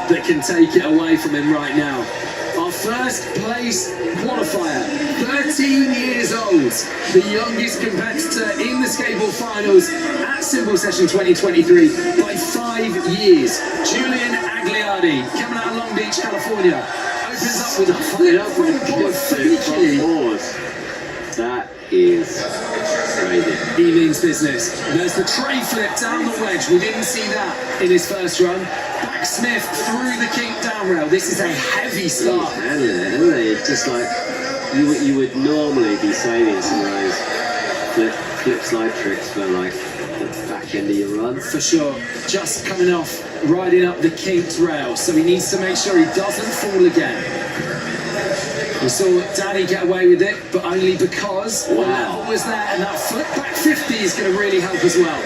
that can take it away from him right now. Our first place qualifier, 13 years old, the youngest competitor in the skateboard finals at Simple Session 2023 by 5 years. Julian Agliardi, coming out of Long Beach, California, opens up with a front board freaky. That is crazy. He means business. There's the tray flip down the wedge. We didn't see that in his first run. Backsmith through the kink down rail. This is a heavy start. He's handling it, isn't he? It's just like you would normally be saving some of those flip slide tricks for like the back end of your run. For sure. Just coming off, riding up the kinked rail. So he needs to make sure he doesn't fall again. We saw Danny get away with it, but only because the level was there, and that flip back 50 is going to really help as well.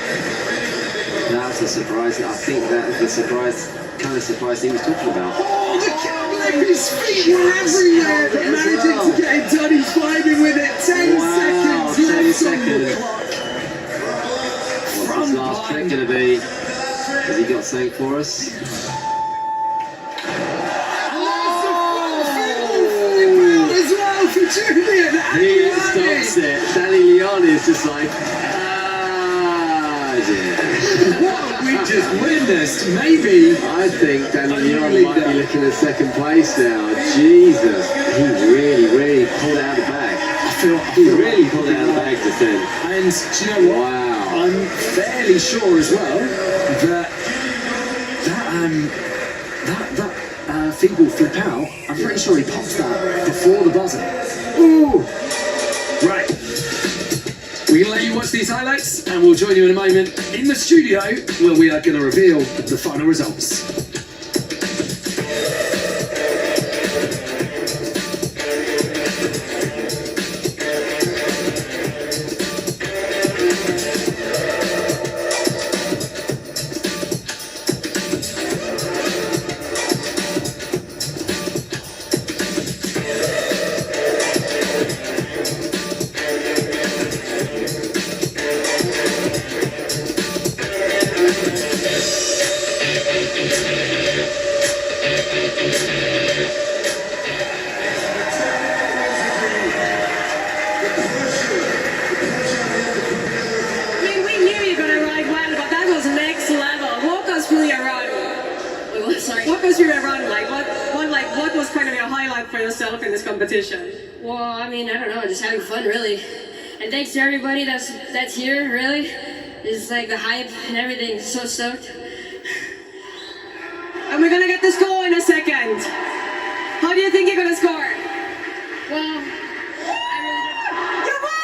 That was a surprise. I think that was the kind of surprise he was talking about. Oh, the cowlick, his feet were everywhere, but managing to get it done. He's vibing with it. 10 seconds left on the clock. What's his last trick going to be? Has he got something for us? Julian, he stops it. Danny Leon is just like, what we just witnessed, maybe. I think Danny Leon might be looking at second place now. Jesus, he really pulled it out of the bag. He really pulled it out of the bag just then. And do you know what? Wow. I'm fairly sure as well that feeble flip out, I'm pretty sure he pops that before the buzzer. Ooh! Right. We're going to let you watch these highlights, and we'll join you in a moment in the studio where we are going to reveal the final results. What was kind of your highlight for yourself in this competition? Well, I mean, I don't know, just having fun, really. And thanks to everybody that's here, really. It's like the hype and everything, so stoked. And we're gonna get the score in a second. How do you think you're gonna score? Well, you won!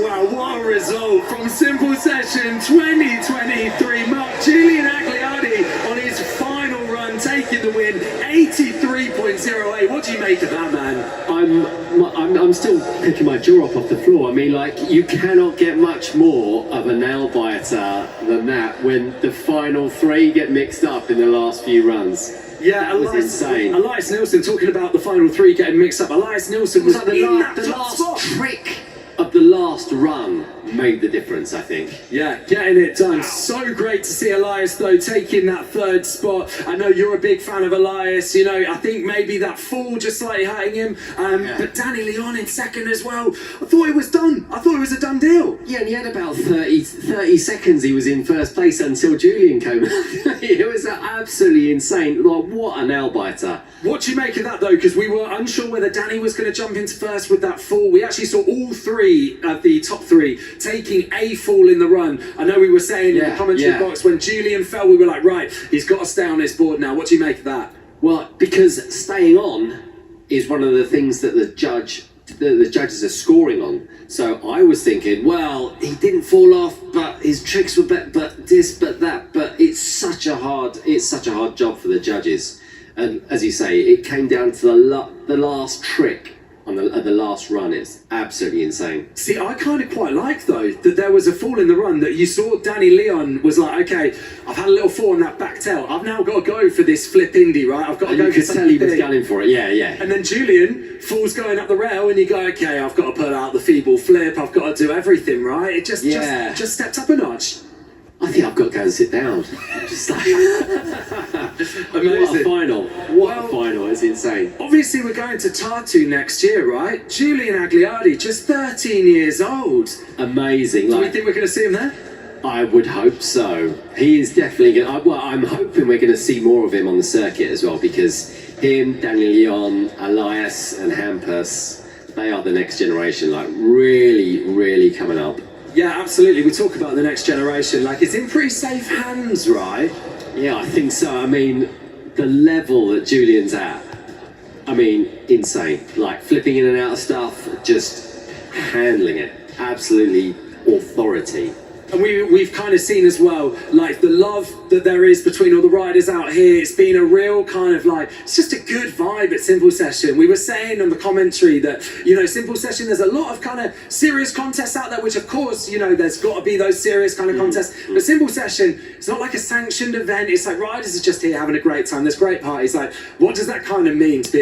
Wow, what a result from Simple Session 2023. Mark Julian Agliardi on his final run, taking the win, 83.08. What do you make of that, man? I'm still picking my jaw off the floor. I mean, like, you cannot get much more of a nail biter than that when the final three get mixed up in the last few runs. Yeah, that was insane. Elias Nilsson talking about the final three getting mixed up. Elias Nilsson was like in that the top last spot. trick of the last run made the difference, I think. Yeah, getting it done. So great to see Elias, though, taking that third spot. I know you're a big fan of Elias. You know, I think maybe that fall just slightly hurting him. But Danny Leon in second as well. I thought it was done. I thought it was a done deal. Yeah, and he had about 30 seconds he was in first place until Julian came. It was absolutely insane. Like, what a nail biter. What do you make of that, though? Because we were unsure whether Danny was going to jump into first with that fall. We actually saw all three of the top three taking a fall in the run. I know we were saying in the commentary box when Julian fell, we were like, right, he's got to stay on this board now. What do you make of that? Well, because staying on is one of the things that the judge the judges are scoring on. So I was thinking, well, he didn't fall off, but his tricks were better, but this, but that. But it's such a hard job for the judges. And as you say, it came down to the last trick on the last run. It's absolutely insane. See, I kind of quite like though that there was a fall in the run, that you saw Danny Leon was like, okay, I've had a little fall on that back tail. I've now got to go for this flip Indy, right? I've got to And go you for could tell he was something. gunning for it. Yeah. And then Julian falls going up the rail, and you go, okay, I've got to put out the feeble flip. I've got to do everything, right? It just stepped up a notch. I think I've got to go and sit down. Just like, Amazing. what a final. What a final. It's insane. Obviously, we're going to Tartu next year, right? Julian Agliardi, just 13 years old. Amazing. Do we Like, think we're going to see him there? I would hope so. He is definitely going to... Well, I'm hoping we're going to see more of him on the circuit as well, because him, Daniel Leon, Elias and Hampus, they are the next generation. Like, really, really coming up. Yeah, absolutely. We talk about the next generation. Like, it's in pretty safe hands, right? Yeah, I think so. I mean, the level that Julian's at, I mean, insane. Like, flipping in and out of stuff, just handling it. Absolutely authority. And we've kind of seen as well, like, the love that there is between all the riders out here. It's been a real kind of like, it's just a good vibe at Simple Session. We were saying on the commentary that, you know, Simple Session, there's a lot of kind of serious contests out there, which of course, you know, there's got to be those serious kind of contests. But Simple Session, it's not like a sanctioned event. It's like riders are just here having a great time. There's great parties. Like, what does that kind of mean to be